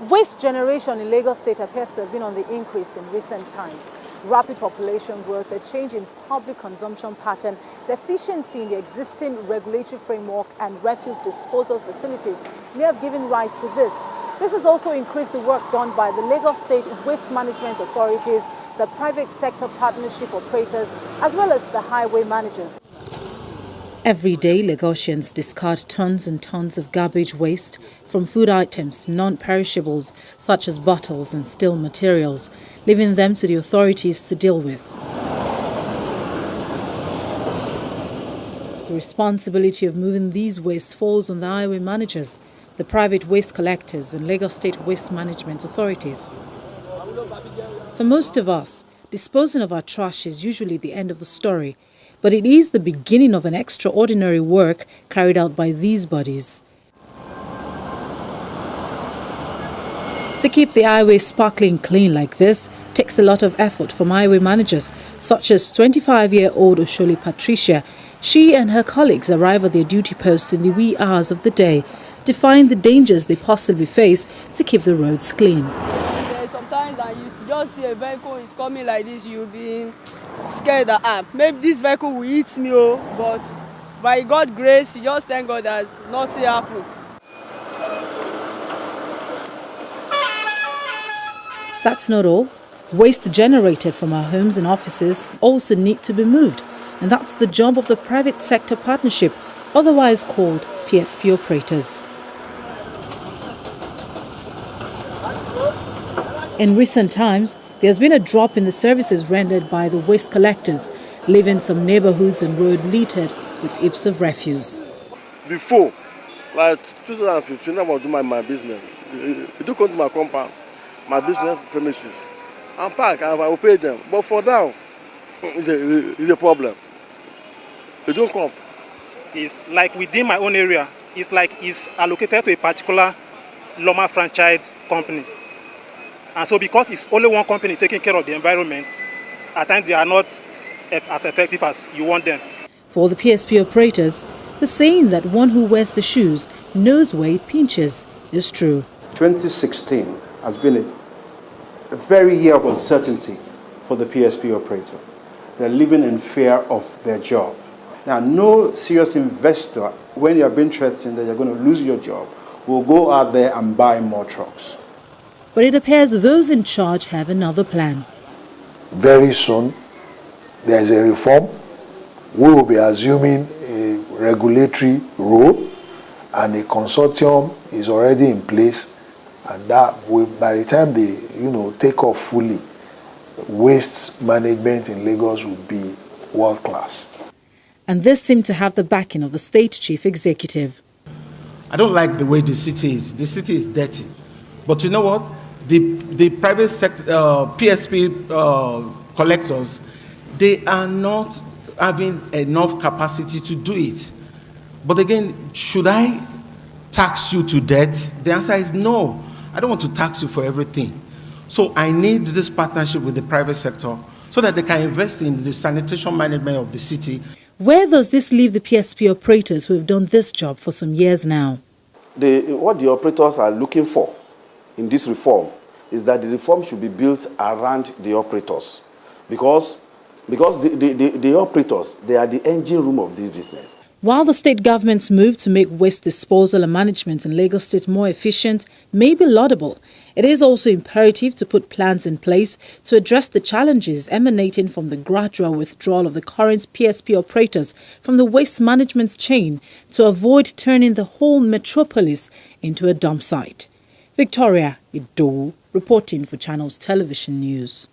Waste generation in Lagos State appears to have been on the increase in recent times. Rapid population growth, a change in public consumption pattern, deficiency in the existing regulatory framework and refuse disposal facilities may have given rise to this. This has also increased the work done by the Lagos State waste management authorities, the private sector partnership operators, as well as the highway managers. Every day, Lagosians discard tons and tons of garbage waste, from food items to non-perishables such as bottles and steel materials, leaving them to the authorities to deal with. The responsibility of moving these wastes falls on the highway managers, the private waste collectors and Lagos State waste management authorities. For most of us, disposing of our trash is usually the end of the story, but it is the beginning of an extraordinary work carried out by these bodies. To keep the highway sparkling clean like this takes a lot of effort from highway managers, such as 25-year-old Osholi Patricia. She and her colleagues arrive at their duty posts in the wee hours of the day, defying the dangers they possibly face to keep the roads clean. Sometimes you just see a vehicle is coming like this, you'll be scared that maybe this vehicle will hit me, but by God's grace, you just thank God that nothing happened. That's not all. Waste generated from our homes and offices also need to be moved, and that's the job of the private sector partnership, otherwise called PSP operators. In recent times, there's been a drop in the services rendered by the waste collectors, leaving some neighborhoods and roads littered with heaps of refuse. Before, like 2015, I was doing my business. You do come to my compound, my business premises, and park, and I will pay them. But for now, it's a problem. They don't come. It's like within my own area, it's like it's allocated to a particular Loma franchise company. And so because it's only one company taking care of the environment, at times they are not as effective as you want them. For the PSP operators, the saying that one who wears the shoes knows where it pinches is true. 2016 has been a very year of uncertainty for the PSP operator. They're living in fear of their job. Now, no serious investor, when you're being threatened that you're going to lose your job, will go out there and buy more trucks. But it appears those in charge have another plan. Very soon, there is a reform. We will be assuming a regulatory role, and a consortium is already in place. And that will, by the time they, take off fully, waste management in Lagos will be world class. And this seemed to have the backing of the state chief executive. I don't like the way the city is. The city is dirty. But you know what? The private sector, PSP collectors, they are not having enough capacity to do it. But again, should I tax you to death? The answer is no. I don't want to tax you for everything. So I need this partnership with the private sector so that they can invest in the sanitation management of the city. Where does this leave the PSP operators who have done this job for some years now? What the operators are looking for in this reform is that the reform should be built around the operators, because the operators, they are the engine room of this business. While the state government's move to make waste disposal and management in Lagos State more efficient may be laudable, it is also imperative to put plans in place to address the challenges emanating from the gradual withdrawal of the current PSP operators from the waste management chain to avoid turning the whole metropolis into a dump site. Victoria Idowu, reporting for Channels Television News.